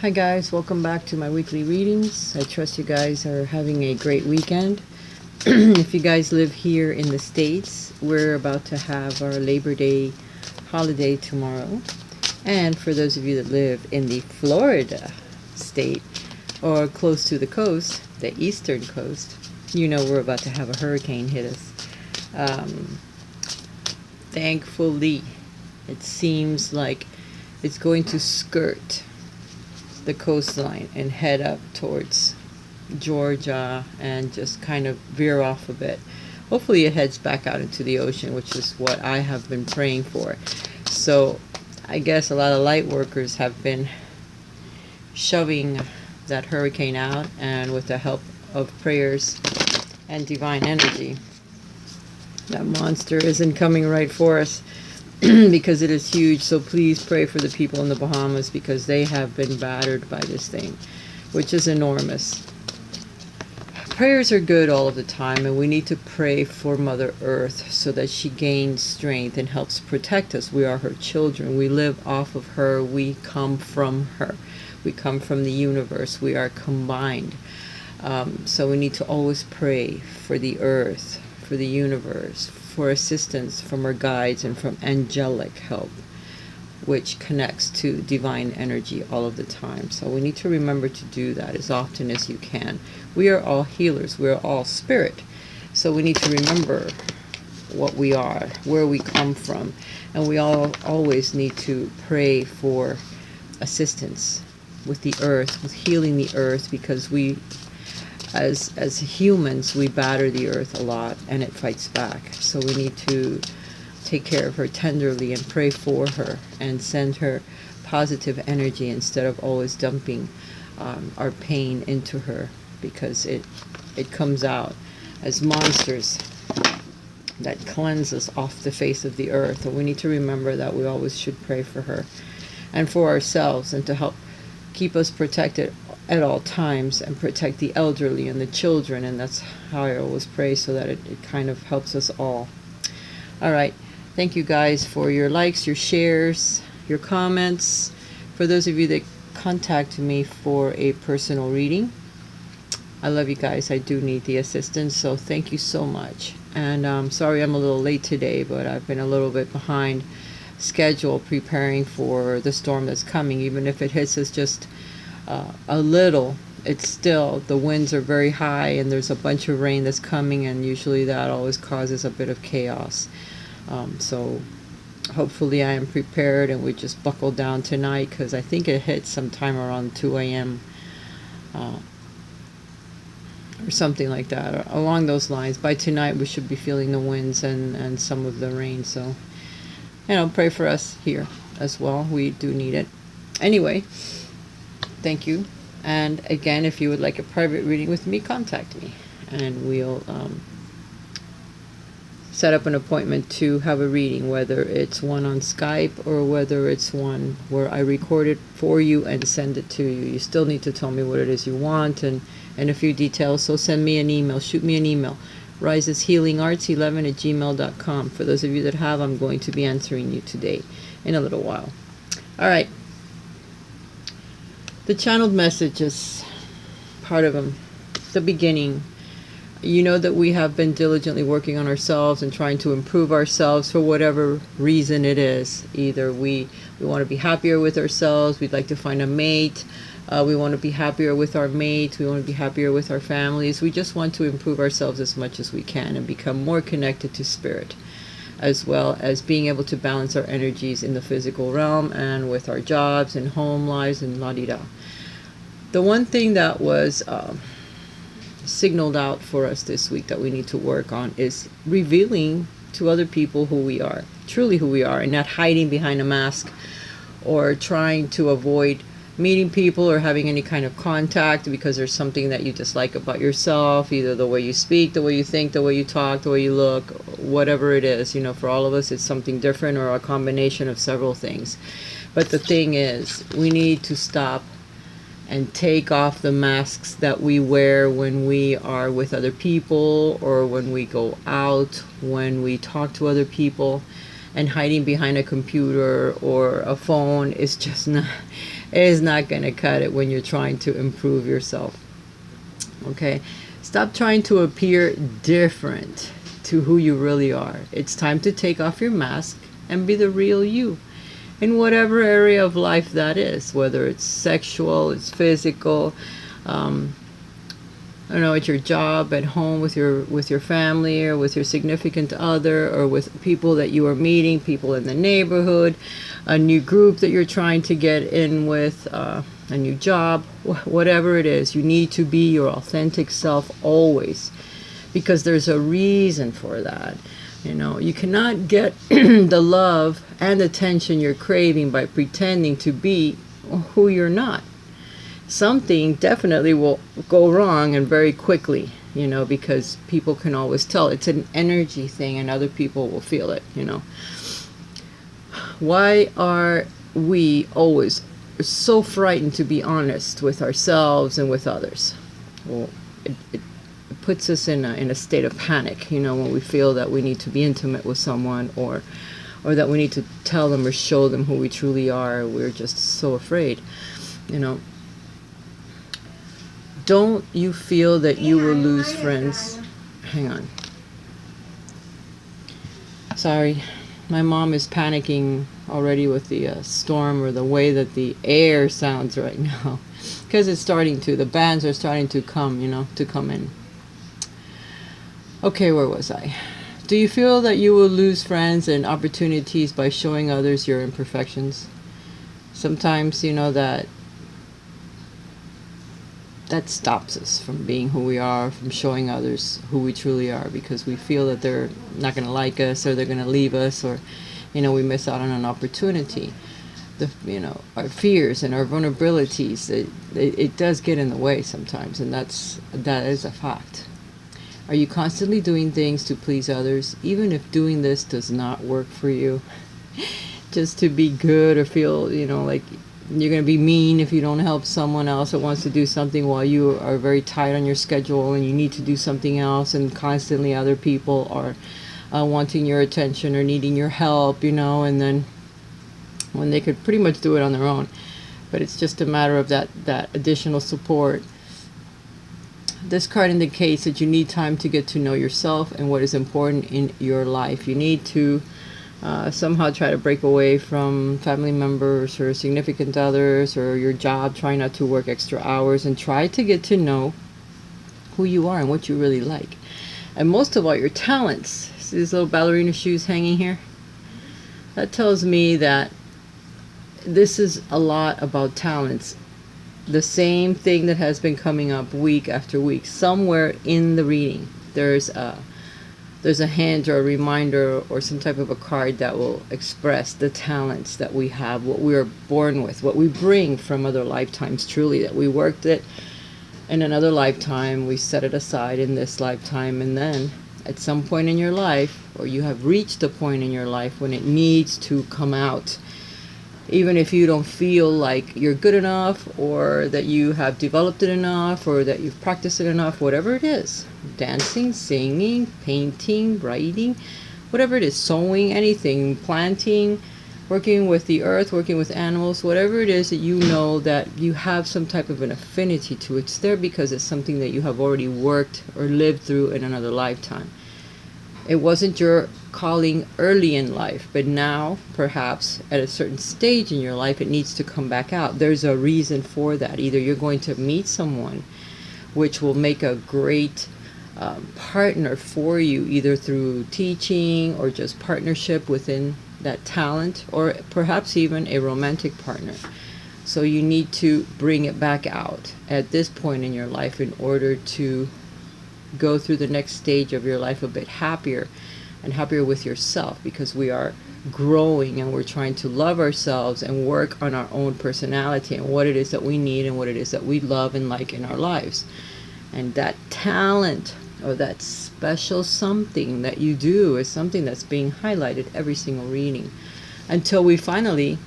Hi guys, welcome back to my weekly readings. I trust you guys are having a great weekend. If you guys live here in the States, we're about to have our Labor Day holiday tomorrow. And for those of you that live in the Florida state or close to the coast, the eastern coast, you know we're about to have a hurricane hit us. Thankfully, it seems like it's going to skirt the coastline and head up towards Georgia and just kind of veer off a bit. Hopefully it heads back out into the ocean, which is what I have been praying for. So I guess a lot of light workers have been shoving that hurricane out, and with the help of prayers and divine energy, that monster isn't coming right for us. Because it is huge. So please pray for the people in the Bahamas, because they have been battered by this thing, which is enormous. Prayers are good all of the time, and we need to pray for Mother Earth so that she gains strength and helps protect us. We are her children. We live off of her. We come from her. We come from the universe. We are combined. So we need to always pray for the earth, for the universe, for assistance from our guides and from angelic help, which connects to divine energy all of the time. So we need to remember to do that as often as you can. We are all healers. We are all spirit. So we need to remember what we are, where we come from. And we all always need to pray for assistance with the earth, with healing the earth, because we, as humans, we batter the earth a lot and it fights back. So we need to take care of her tenderly and pray for her and send her positive energy instead of always dumping our pain into her, because it comes out as monsters that cleanse us off the face of the earth. And we need to remember that we always should pray for her and for ourselves, and to help keep us protected at all times and protect the elderly and the children. And that's how I always pray, so that it kind of helps us all. All right, thank you guys for your likes, your shares, your comments. For those of you that contact me for a personal reading, I love you guys. I do need the assistance, so thank you so much. And sorry I'm a little late today, but I've been a little bit behind schedule preparing for the storm that's coming. Even if it hits us just a little, it's still, the winds are very high and there's a bunch of rain that's coming, and usually that always causes a bit of chaos. So hopefully I am prepared, and we just buckle down tonight, because I think it hits sometime around 2 a.m. Or something like that, or along those lines. By tonight we should be feeling the winds and some of the rain. So, pray for us here as well. We do need it. Anyway, thank you. And again, if you would like a private reading with me, contact me, and we'll set up an appointment to have a reading, whether it's one on Skype or whether it's one where I record it for you and send it to you. You still need to tell me what it is you want and a few details. So send me an email, shoot me an email, riseshealingarts11@gmail.com. For those of you that have, I'm going to be answering you today in a little while. All right. The channeled messages, part of them, the beginning. You know that we have been diligently working on ourselves and trying to improve ourselves for whatever reason it is. Either we want to be happier with ourselves, we'd like to find a mate, we want to be happier with our mate, we want to be happier with our families. We just want to improve ourselves as much as we can and become more connected to spirit, as well as being able to balance our energies in the physical realm and with our jobs and home lives and la-di-da. The one thing that was signaled out for us this week that we need to work on is revealing to other people who we are, truly who we are, and not hiding behind a mask or trying to avoid meeting people or having any kind of contact because there's something that you dislike about yourself, either the way you speak, the way you think, the way you talk, the way you look, whatever it is. For all of us it's something different, or a combination of several things. But the thing is, we need to stop and take off the masks that we wear when we are with other people, or when we go out, when we talk to other people. And hiding behind a computer or a phone is just not, is not going to cut it when you're trying to improve yourself. Okay? Stop trying to appear different to who you really are. It's time to take off your mask and be the real you in whatever area of life that is, whether it's sexual, it's physical, I don't know, at your job, at home, with your family, or with your significant other, or with people that you are meeting, people in the neighborhood, a new group that you're trying to get in with, a new job, whatever it is. You need to be your authentic self always, because there's a reason for that. You know, you cannot get the love and attention you're craving by pretending to be who you're not. Something definitely will go wrong, and very quickly, you know, because people can always tell. It's an energy thing, and other people will feel it, you know. Why are we always so frightened to be honest with ourselves and with others? Well, it puts us in a state of panic, you know, when we feel that we need to be intimate with someone, or that we need to tell them or show them who we truly are. We're just so afraid, you know. Don't you feel that you will lose friends? Hang on. Sorry, my mom is panicking already with the storm, or the way that the air sounds right now, because it's starting to, the bands are starting to come, you know, to come in. Okay, where was I? Do you feel that you will lose friends and opportunities by showing others your imperfections? Sometimes, you know, that stops us from being who we are, from showing others who we truly are, because we feel that they're not going to like us, or they're going to leave us, or, you know, we miss out on an opportunity. You know, our fears and our vulnerabilities, it does get in the way sometimes, and that is a fact. Are you constantly doing things to please others, even if doing this does not work for you? Just to be good, or feel, you know, like you're going to be mean if you don't help someone else that wants to do something while you are very tight on your schedule and you need to do something else, and constantly other people are wanting your attention or needing your help, you know, and then when they could pretty much do it on their own. But it's just a matter of that additional support. This card indicates that you need time to get to know yourself and what is important in your life. You need to somehow try to break away from family members or significant others or your job. Try not to work extra hours, and try to get to know who you are and what you really like. And most of all, your talents. See these little ballerina shoes hanging here? That tells me that this is a lot about talents. The same thing that has been coming up week after week. Somewhere in the reading, there's a hint or a reminder or some type of a card that will express the talents that we have, what we are born with, what we bring from other lifetimes, truly, that we worked it in another lifetime, we set it aside in this lifetime, and then at some point in your life, or you have reached a point in your life when it needs to come out. Even if you don't feel like you're good enough, or that you have developed it enough, or that you've practiced it enough, whatever it is, dancing, singing, painting, writing, whatever it is, sewing, anything, planting, working with the earth, working with animals, whatever it is that you know that you have some type of an affinity to, it's there because it's something that you have already worked or lived through in another lifetime. It wasn't your calling early in life, but now, perhaps, at a certain stage in your life, it needs to come back out. There's a reason for that. Either you're going to meet someone which will make a great partner for you, either through teaching or just partnership within that talent, or perhaps even a romantic partner. So you need to bring it back out at this point in your life in order to go through the next stage of your life a bit happier, and happier with yourself, because we are growing and we're trying to love ourselves and work on our own personality and what it is that we need and what it is that we love and like in our lives. And that talent, or that special something that you do, is something that's being highlighted every single reading, until we finally,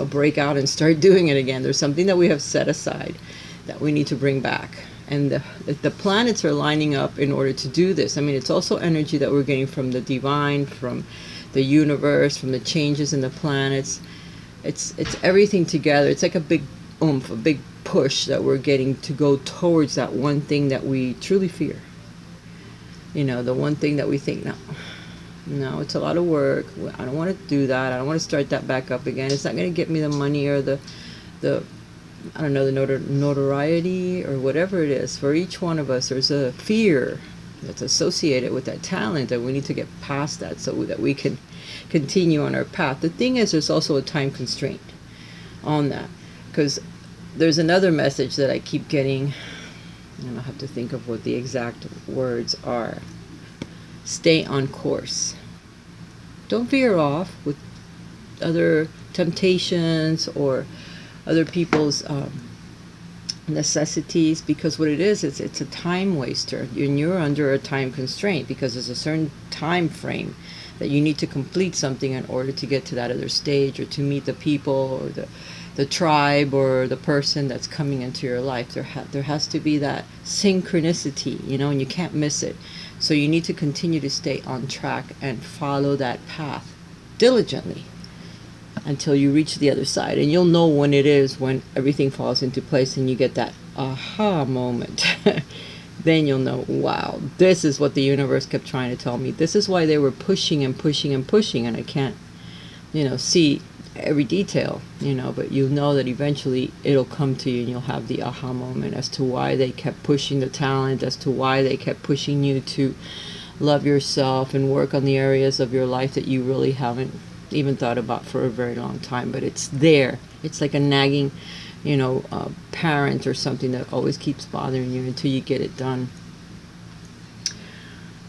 break out and start doing it again. There's something that we have set aside that we need to bring back. And the planets are lining up in order to do this. I mean, it's also energy that we're getting from the divine, from the universe, from the changes in the planets. It's everything together. It's like a big oomph, a big push that we're getting to go towards that one thing that we truly fear. The one thing that we think, no, it's a lot of work. I don't want to do that. I don't want to start that back up again. It's not going to get me the money or the I don't know, the notoriety or whatever it is. For each one of us, there's a fear that's associated with that talent, and we need to get past that so that we can continue on our path. The thing is, there's also a time constraint on that, because there's another message that I keep getting, and I'll have to think of what the exact words are. Stay on course. Don't veer off with other temptations or other people's necessities, because what it is, it's a time waster, and you're under a time constraint because there's a certain time frame that you need to complete something in order to get to that other stage, or to meet the people or the tribe or the person that's coming into your life. There has to be that synchronicity, and you can't miss it. So you need to continue to stay on track and follow that path diligently until you reach the other side. And you'll know when it is, when everything falls into place and you get that aha moment. Then you'll know, wow, this is what the universe kept trying to tell me. This is why they were pushing and pushing and pushing, and I can't, see every detail, but you'll know that eventually it'll come to you, and you'll have the aha moment as to why they kept pushing the talent, as to why they kept pushing you to love yourself and work on the areas of your life that you really haven't even thought about for a very long time. But it's there. It's like a nagging, parent or something that always keeps bothering you until you get it done.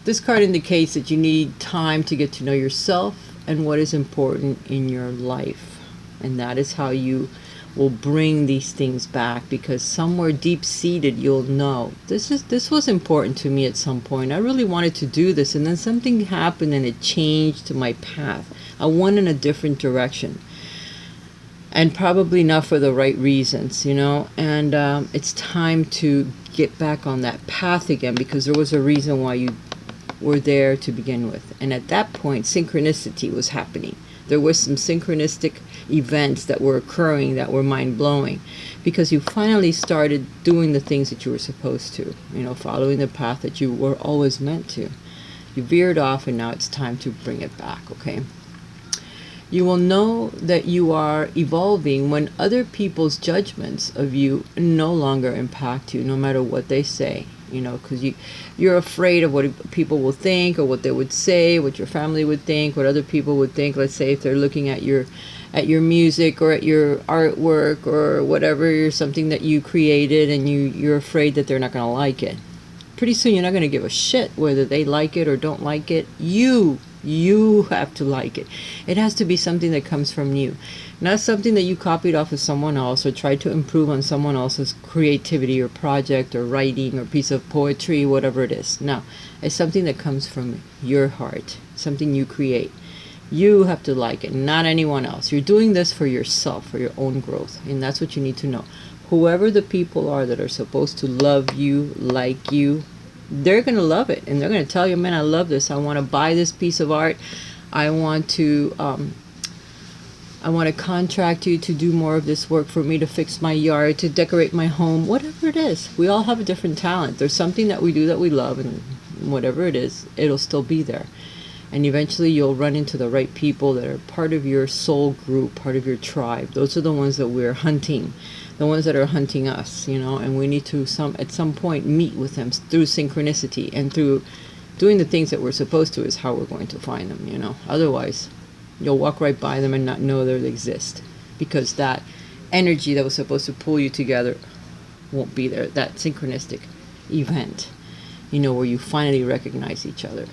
This card indicates that you need time to get to know yourself and what is important in your life. And that is how you will bring these things back, because somewhere deep-seated you'll know, this was important to me at some point. I really wanted to do this, and then something happened and it changed my path. I went in a different direction. And probably not for the right reasons, and it's time to get back on that path again, because there was a reason why you were there to begin with. And at that point, synchronicity was happening. There was some synchronistic events that were occurring that were mind-blowing, because you finally started doing the things that you were supposed to, following the path that you were always meant to. You veered off, and now it's time to bring it back, okay? You will know that you are evolving when other people's judgments of you no longer impact you, no matter what they say, because you're afraid of what people will think, or what they would say, what your family would think, what other people would think. Let's say if they're looking at your music or at your artwork or whatever, something that you created, and you're afraid that they're not going to like it. Pretty soon you're not going to give a shit whether they like it or don't like it. You have to like it. It has to be something that comes from you, not something that you copied off of someone else or tried to improve on someone else's creativity or project or writing or piece of poetry, whatever it is. No, it's something that comes from your heart, something you create. You have to like it, not anyone else. You're doing this for yourself, for your own growth, and that's what you need to know. Whoever the people are that are supposed to love you, like you, they're going to love it, and they're going to tell you, man, I love this. I want to buy this piece of art. I want to contract you to do more of this work for me, to fix my yard, to decorate my home, whatever it is. We all have a different talent. There's something that we do that we love, and whatever it is, it'll still be there. And eventually you'll run into the right people that are part of your soul group, part of your tribe. Those are the ones that we're hunting. The ones that are hunting us, and we need to at some point meet with them through synchronicity, and through doing the things that we're supposed to is how we're going to find them, Otherwise, you'll walk right by them and not know they exist, because that energy that was supposed to pull you together won't be there. That synchronistic event, where you finally recognize each other.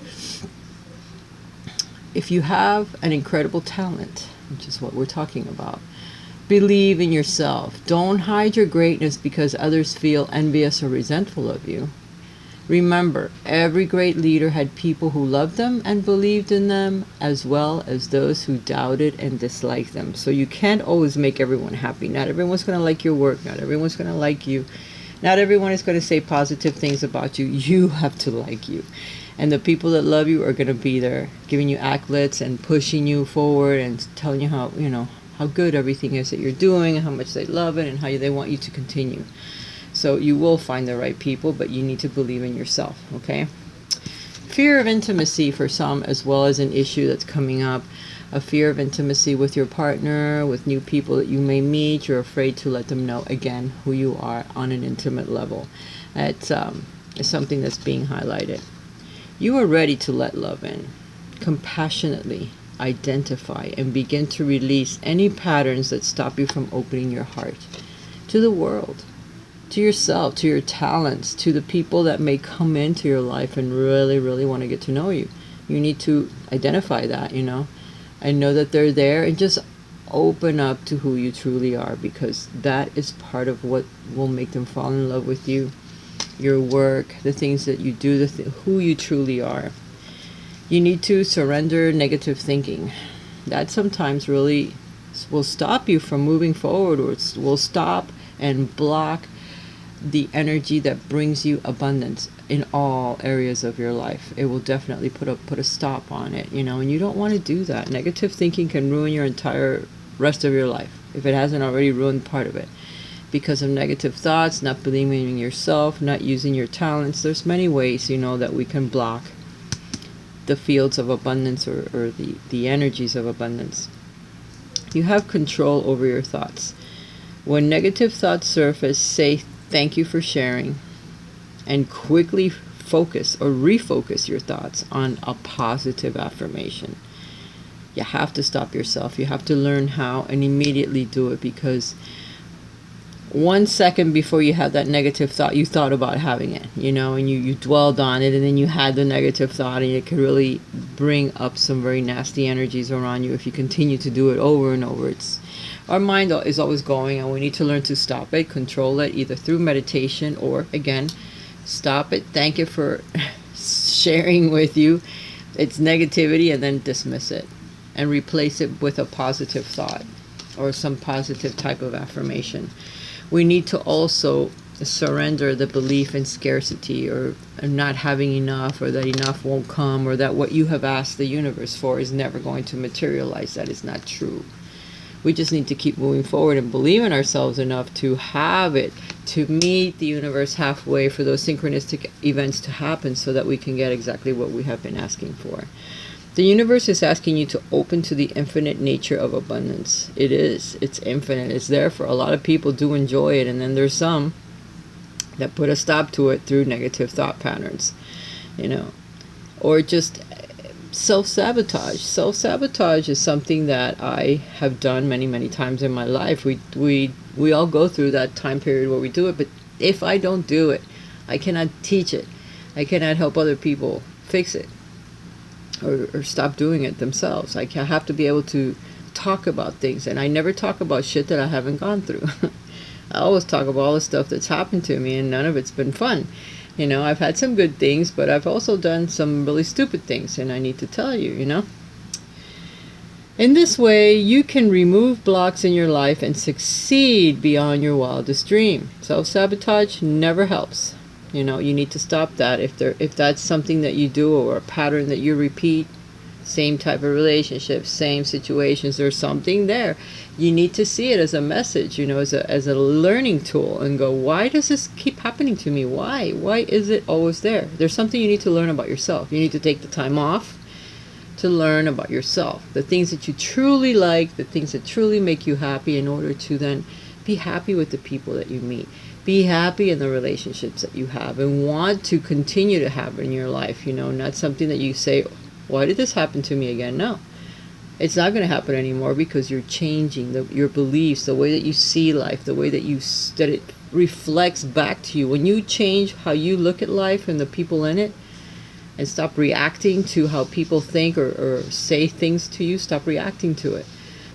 If you have an incredible talent, which is what we're talking about, believe in yourself. Don't hide your greatness because others feel envious or resentful of you. Remember, every great leader had people who loved them and believed in them, as well as those who doubted and disliked them. So you can't always make everyone happy. Not everyone's going to like your work. Not everyone's going to like you. Not everyone is going to say positive things about you. You have to like you. And the people that how you are going to be there, giving you accolades and pushing you forward and telling you how how good everything is that you're doing and how much they love it and how they want you to continue. So you will find the right people, but you need to believe in yourself, okay? Fear of intimacy for some as well as an issue that's coming up. A fear of intimacy with your partner, with new people that you may meet. You're afraid to let them know again who you are on an intimate level. It's something that's being highlighted. You are ready to let love in. Compassionately identify and begin to release any patterns that stop you from opening your heart to the world, to yourself, to your talents, to the people that may come into your life and really, really want to get to know you. You need to identify that, and know that they're there, and just open up to who you truly are, because that is part of what will make them fall in love with you, your work, the things that you do, who you truly are. You need to surrender negative thinking. That sometimes really will stop you from moving forward, or will stop and block the energy that brings you abundance in all areas of your life. It will definitely put a stop on it, and you don't want to do that. Negative thinking can ruin your entire rest of your life if it hasn't already ruined part of it, because of negative thoughts, not believing in yourself, not using your talents. There's many ways, that we can block the fields of abundance, or the energies of abundance. You have control over your thoughts. When negative thoughts surface, say thank you for sharing, and quickly focus or refocus your thoughts on a positive affirmation. You have to stop yourself. You have to learn how and immediately do it, because 1 second before you had that negative thought, you thought about having it, and you dwelled on it, and then you had the negative thought, and it could really bring up some very nasty energies around you if you continue to do it over and over. Our mind is always going, and we need to learn to stop it, control it, either through meditation or, again, stop it, thank it for sharing with you its negativity, and then dismiss it and replace it with a positive thought or some positive type of affirmation. We need to also surrender the belief in scarcity, or not having enough, or that enough won't come, or that what you have asked the universe for is never going to materialize. That is not true. We just need to keep moving forward and believe in ourselves enough to have it, to meet the universe halfway for those synchronistic events to happen, so that we can get exactly what we have been asking for. The universe is asking you to open to the infinite nature of abundance. It's infinite. It's there for a lot of people do enjoy it, and then there's some that put a stop to it through negative thought patterns, or just self-sabotage. Self-sabotage is something that I have done many, many times in my life. We all go through that time period where we do it, but if I don't do it, I cannot teach it. I cannot help other people fix it, or stop doing it themselves. I have to be able to talk about things, and I never talk about shit that I haven't gone through. I always talk about all the stuff that's happened to me, and none of it's been fun. I've had some good things, but I've also done some really stupid things, and I need to tell you, In this way, you can remove blocks in your life and succeed beyond your wildest dream. Self-sabotage never helps. You need to stop that. If that's something that you do, or a pattern that you repeat, same type of relationships, same situations, there's something there. You need to see it as a message, as a learning tool, and go, why does this keep happening to me? Why is it always there? There's something you need to learn about yourself. You need to take the time off to learn about yourself, the things that you truly like, the things that truly make you happy, in order to then be happy with the people that you meet. Be happy in the relationships that you have, and want to continue to have in your life, not something that you say, why did this happen to me again? No, it's not going to happen anymore, because you're changing your beliefs, the way that you see life, the way that it reflects back to you. When you change how you look at life and the people in it, and stop reacting to how people think or say things to you, stop reacting to it,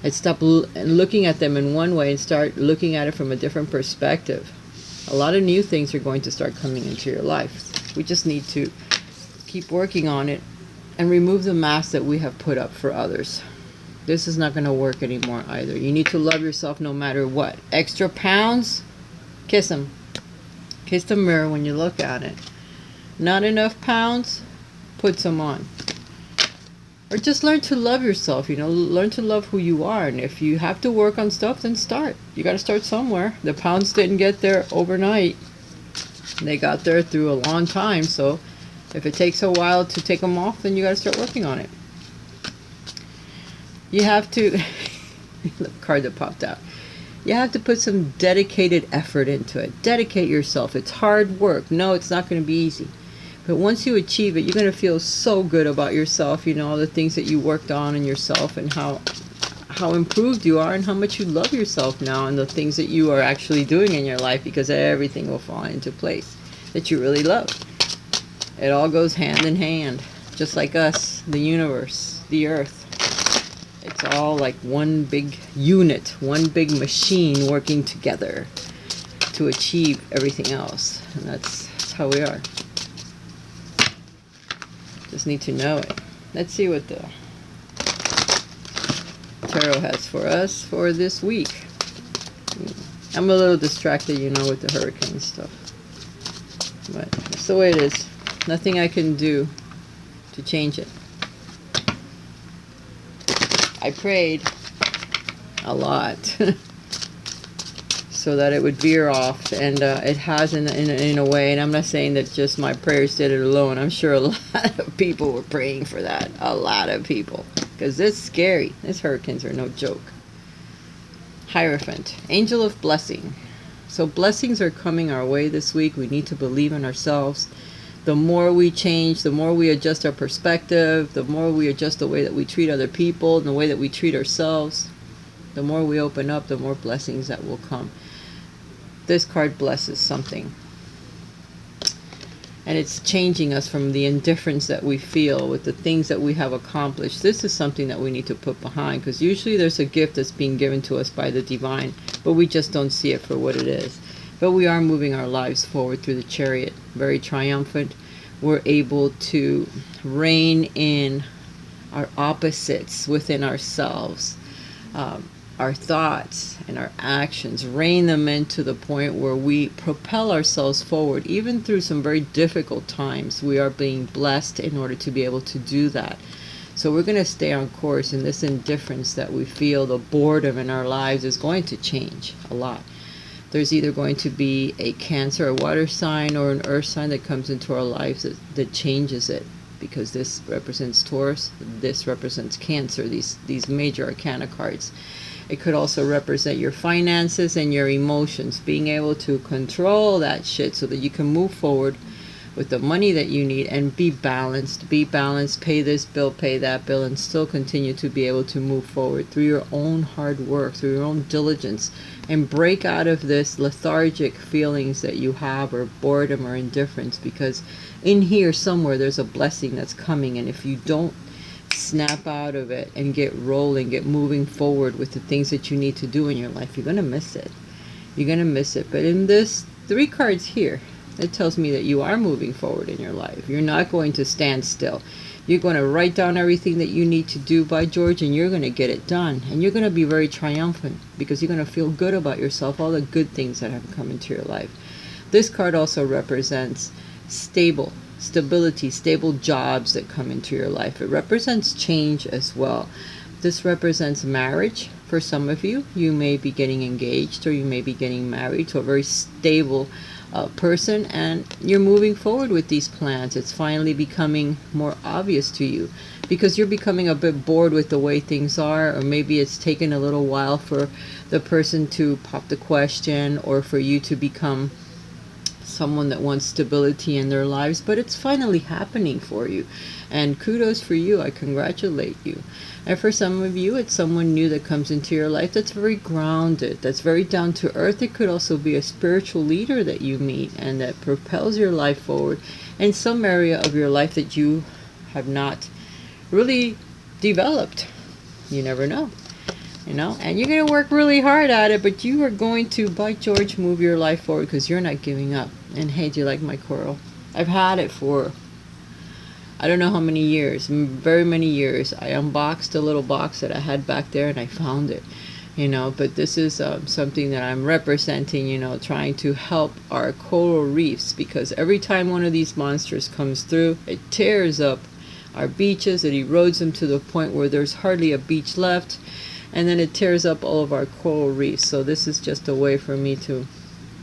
and stop looking at them in one way and start looking at it from a different perspective. A lot of new things are going to start coming into your life. We just need to keep working on it and remove the mask that we have put up for others. This is not going to work anymore either. You need to love yourself no matter what. Extra pounds? Kiss them. Kiss the mirror when you look at it. Not enough pounds? Put some on. Or just learn to love yourself, learn to love who you are. And if you have to work on stuff, then start. You got to start somewhere. The pounds didn't get there overnight. They got there through a long time. So if it takes a while to take them off, then you got to start working on it. You have to, the card that popped out. You have to put some dedicated effort into it. Dedicate yourself. It's hard work. No, it's not going to be easy. But once you achieve it, you're going to feel so good about yourself, all the things that you worked on in yourself, and how improved you are, and how much you love yourself now, and the things that you are actually doing in your life, because everything will fall into place that you really love. It all goes hand in hand, just like us, the universe, the earth. It's all like one big unit, one big machine working together to achieve everything else. And that's how we are. Just need to know it. Let's see what the tarot has for us for this week. I'm a little distracted, with the hurricane stuff. But that's the way it is. Nothing I can do to change it. I prayed a lot so that it would veer off, and it has in a way. And I'm not saying that just my prayers did it alone. I'm sure a lot of people were praying for that. A lot of people, because it's scary. These hurricanes are no joke. Hierophant, angel of blessing. So blessings are coming our way this week. We need to believe in ourselves. The more we change, the more we adjust our perspective, the more we adjust the way that we treat other people and the way that we treat ourselves, the more we open up, the more blessings that will come. This card blesses something. And it's changing us from the indifference that we feel with the things that we have accomplished. This is something that we need to put behind, because usually there's a gift that's being given to us by the divine, but we just don't see it for what it is. But we are moving our lives forward through the chariot, very triumphant. We're able to rein in our opposites within ourselves, our thoughts and our actions, rein them in to the point where we propel ourselves forward. Even through some very difficult times, we are being blessed in order to be able to do that. So we're going to stay on course, and this indifference that we feel, the boredom in our lives, is going to change a lot. There's either going to be a Cancer, a water sign, or an earth sign that comes into our lives that changes it, because this represents Taurus, this represents Cancer, these major arcana cards. It could also represent your finances and your emotions, being able to control that shit so that you can move forward with the money that you need and be balanced, pay this bill, pay that bill, and still continue to be able to move forward through your own hard work, through your own diligence, and break out of this lethargic feelings that you have, or boredom or indifference, because in here somewhere there's a blessing that's coming, and if you don't snap out of it and get rolling, get moving forward with the things that you need to do in your life, you're going to miss it. You're going to miss it. But in this 3 cards here, it tells me that you are moving forward in your life. You're not going to stand still. You're going to write down everything that you need to do, by George, and you're going to get it done. And you're going to be very triumphant, because you're going to feel good about yourself, all the good things that have come into your life. This card also represents stability, stable jobs that come into your life. It represents change as well. This represents marriage. For some of you, you may be getting engaged, or you may be getting married to a very stable person, and you're moving forward with these plans. It's finally becoming more obvious to you, because you're becoming a bit bored with the way things are, or maybe it's taken a little while for the person to pop the question, or for you to become someone that wants stability in their lives, but it's finally happening for you. And kudos for you. I congratulate you. And for some of you, it's someone new that comes into your life that's very grounded, that's very down to earth. It could also be a spiritual leader that you meet and that propels your life forward in some area of your life that you have not really developed. You never know. And you're going to work really hard at it, but you are going to, by George, move your life forward, because you're not giving up. And hey, do you like my coral? I've had it for I don't know how many years, very many years. I unboxed a little box that I had back there, and I found it, but this is something that I'm representing, trying to help our coral reefs, because every time one of these monsters comes through, it tears up our beaches. It erodes them to the point where there's hardly a beach left, and then it tears up all of our coral reefs. So this is just a way for me to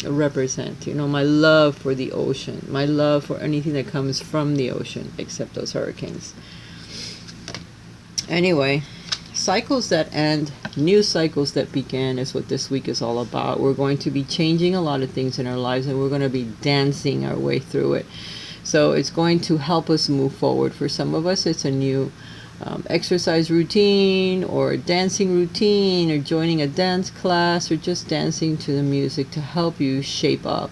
represent, my love for the ocean, my love for anything that comes from the ocean, except those hurricanes. Anyway, cycles that end, new cycles that begin is what this week is all about. We're going to be changing a lot of things in our lives, and we're going to be dancing our way through it. So it's going to help us move forward. For some of us, it's a new exercise routine, or a dancing routine, or joining a dance class, or just dancing to the music to help you shape up,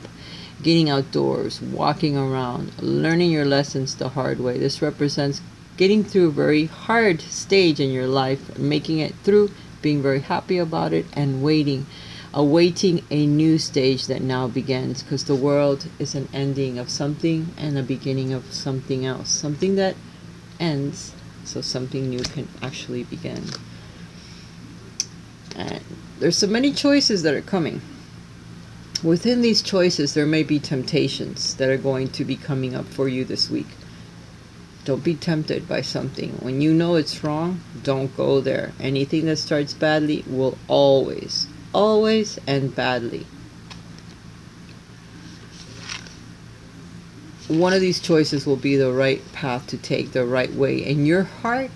getting outdoors, walking around, learning your lessons the hard way. This represents getting through a very hard stage in your life, making it through, being very happy about it, and awaiting a new stage that now begins, because the world is an ending of something and a beginning of something else. Something that ends, so something new can actually begin. And there's so many choices that are coming. Within these choices, there may be temptations that are going to be coming up for you this week. Don't be tempted by something. When you know it's wrong, don't go there. Anything that starts badly will always end badly. One of these choices will be the right path to take, the right way, and your heart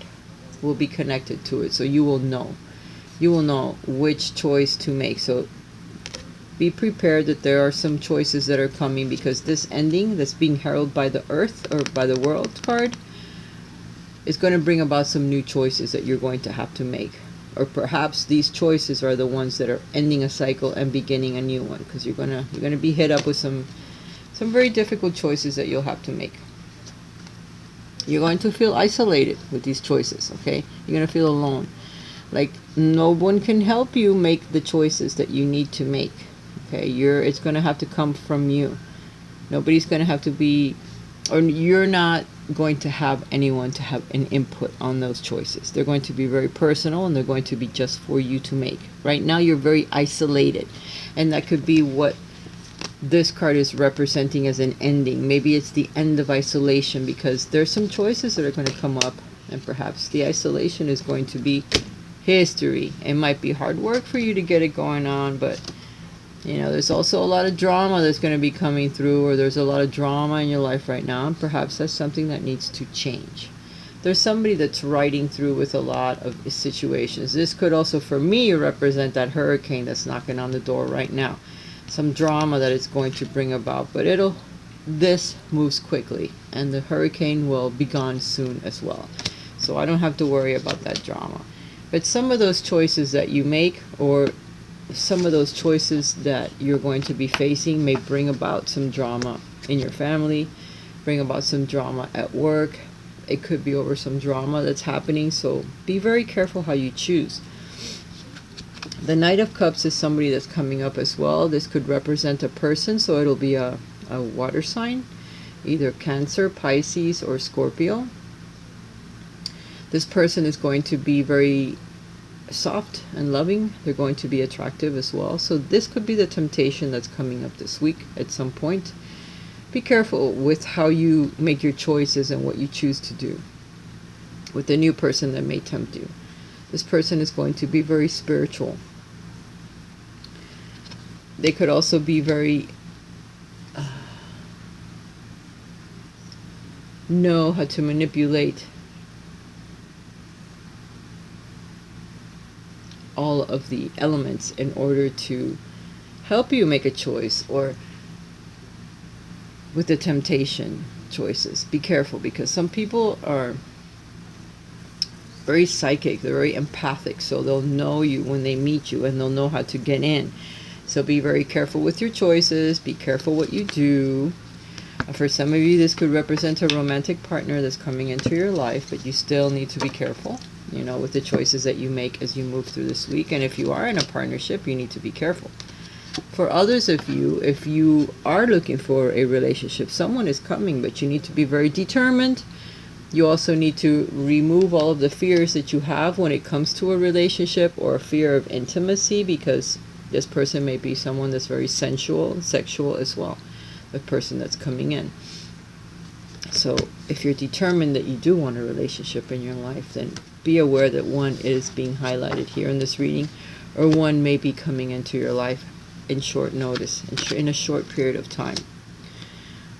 will be connected to it. So you will know which choice to make. So be prepared that there are some choices that are coming, because this ending that's being heralded by the earth, or by the world card, is going to bring about some new choices that you're going to have to make. Or perhaps these choices are the ones that are ending a cycle and beginning a new one, because you're gonna be hit up with some very difficult choices that you'll have to make. You're going to feel isolated with these choices, okay? You're going to feel alone. Like no one can help you make the choices that you need to make. Okay, it's going to have to come from you. Nobody's going to have to be, or you're not going to have anyone to have an input on those choices. They're going to be very personal, and they're going to be just for you to make. Right now you're very isolated, and that could be what this card is representing as an ending. Maybe it's the end of isolation, because there's some choices that are going to come up, and perhaps the isolation is going to be history. It might be hard work for you to get it going on, but there's also a lot of drama that's going to be coming through, or there's a lot of drama in your life right now, and perhaps that's something that needs to change. There's somebody that's riding through with a lot of situations. This could also, for me, represent that hurricane that's knocking on the door right now. Some drama that it's going to bring about, but this moves quickly, and the hurricane will be gone soon as well. So I don't have to worry about that drama. But some of those choices that you make, or some of those choices that you're going to be facing, may bring about some drama in your family, bring about some drama at work. It could be over some drama that's happening, so be very careful how you choose. The Knight of Cups is somebody that's coming up as well. This could represent a person, so it'll be a water sign, either Cancer, Pisces, or Scorpio. This person is going to be very soft and loving. They're going to be attractive as well. So this could be the temptation that's coming up this week at some point. Be careful with how you make your choices and what you choose to do with the new person that may tempt you. This person is going to be very spiritual. They could also be very know how to manipulate all of the elements in order to help you make a choice, or with the temptation choices. Be careful, because some people are very psychic, they're very empathic, so they'll know you when they meet you, and they'll know how to get in. So be very careful with your choices, be careful what you do. For some of you, this could represent a romantic partner that's coming into your life, but you still need to be careful, with the choices that you make as you move through this week. And if you are in a partnership, you need to be careful. For others of you, if you are looking for a relationship, someone is coming, but you need to be very determined. You also need to remove all of the fears that you have when it comes to a relationship, or a fear of intimacy, because this person may be someone that's very sensual and sexual as well, the person that's coming in. So if you're determined that you do want a relationship in your life, then be aware that one is being highlighted here in this reading, or one may be coming into your life in short notice, in a short period of time.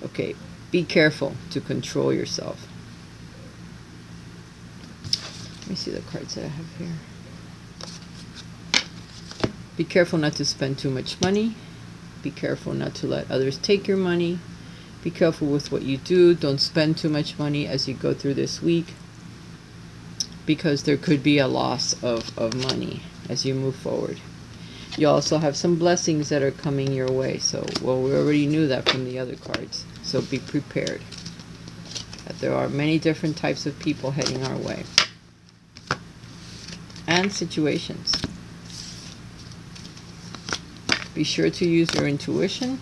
Okay, be careful to control yourself. Let me see the cards that I have here. Be careful not to spend too much money. Be careful not to let others take your money. Be careful with what you do. Don't spend too much money as you go through this week, because there could be a loss of money as you move forward. You also have some blessings that are coming your way. So, well, we already knew that from the other cards. So be prepared that there are many different types of people heading our way. And situations. Be sure to use your intuition.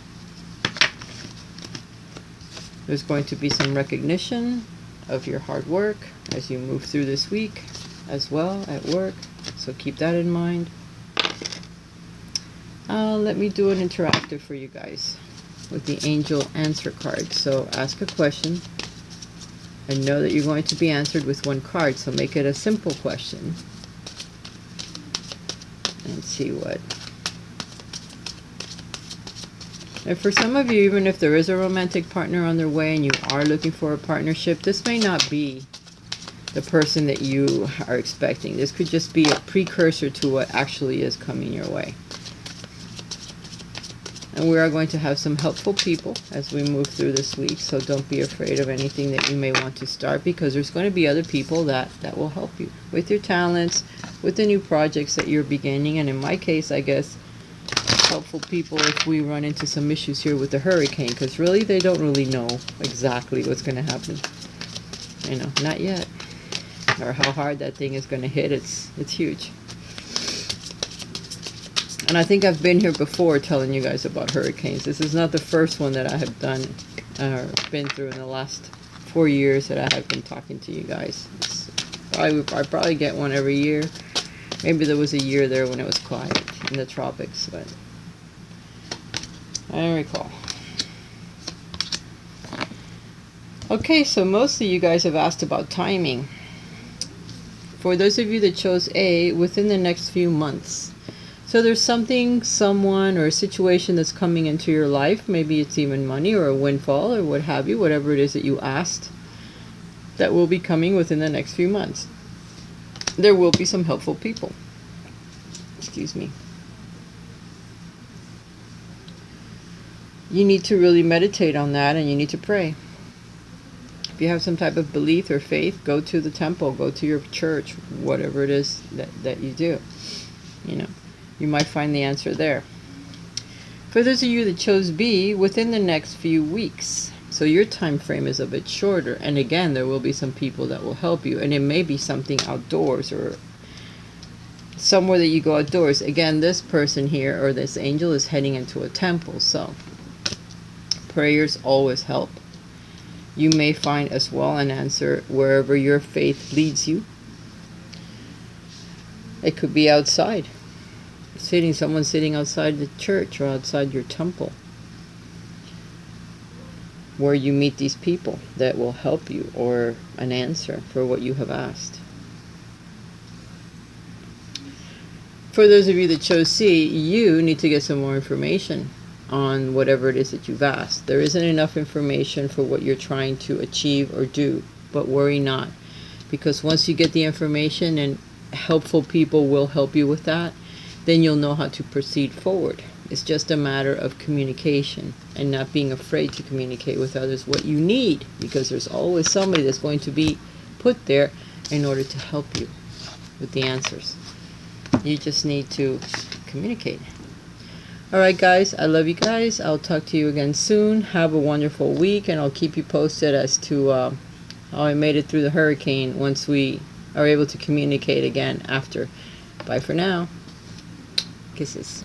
There's going to be some recognition of your hard work as you move through this week as well at work. So keep that in mind. Let me do an interactive for you guys with the angel answer card. So ask a question and know that you're going to be answered with one card. So make it a simple question. And see what. And for some of you, even if there is a romantic partner on their way and you are looking for a partnership, this may not be the person that you are expecting. This could just be a precursor to what actually is coming your way. And we are going to have some helpful people as we move through this week. So don't be afraid of anything that you may want to start, because there's going to be other people that will help you with your talents, with the new projects that you're beginning. And in my case, I guess, helpful people if we run into some issues here with the hurricane, because really they don't really know exactly what's going to happen. You know, not yet. Or how hard that thing is going to hit. It's huge. And I think I've been here before telling you guys about hurricanes. This is not the first one that I have done or been through in the last 4 years that I have been talking to you guys. I probably get one every year. Maybe there was a year there when it was quiet in the tropics, but I don't recall. Okay, so mostly you guys have asked about timing. For those of you that chose A, within the next few months. So there's something, someone, or a situation that's coming into your life. Maybe it's even money or a windfall or what have you, whatever it is that you asked, that will be coming within the next few months. There will be some helpful people. Excuse me. You need to really meditate on that, and you need to pray. If you have some type of belief or faith, go to the temple, go to your church, whatever it is that you do. You know, you might find the answer there. For those of you that chose B, within the next few weeks. So your time frame is a bit shorter. And again, there will be some people that will help you. And it may be something outdoors or somewhere that you go outdoors. Again, this person here, or this angel, is heading into a temple. So prayers always help. You may find as well an answer wherever your faith leads you. It could be outside. Someone sitting outside the church or outside your temple, where you meet these people that will help you, or an answer for what you have asked. For those of you that chose C, you need to get some more information on whatever it is that you've asked. There isn't enough information for what you're trying to achieve or do, but worry not, because once you get the information and helpful people will help you with that, then you'll know how to proceed forward. It's just a matter of communication and not being afraid to communicate with others what you need, because there's always somebody that's going to be put there in order to help you with the answers. You just need to communicate. Alright guys, I love you guys. I'll talk to you again soon. Have a wonderful week, and I'll keep you posted as to how I made it through the hurricane once we are able to communicate again after. Bye for now. Kisses.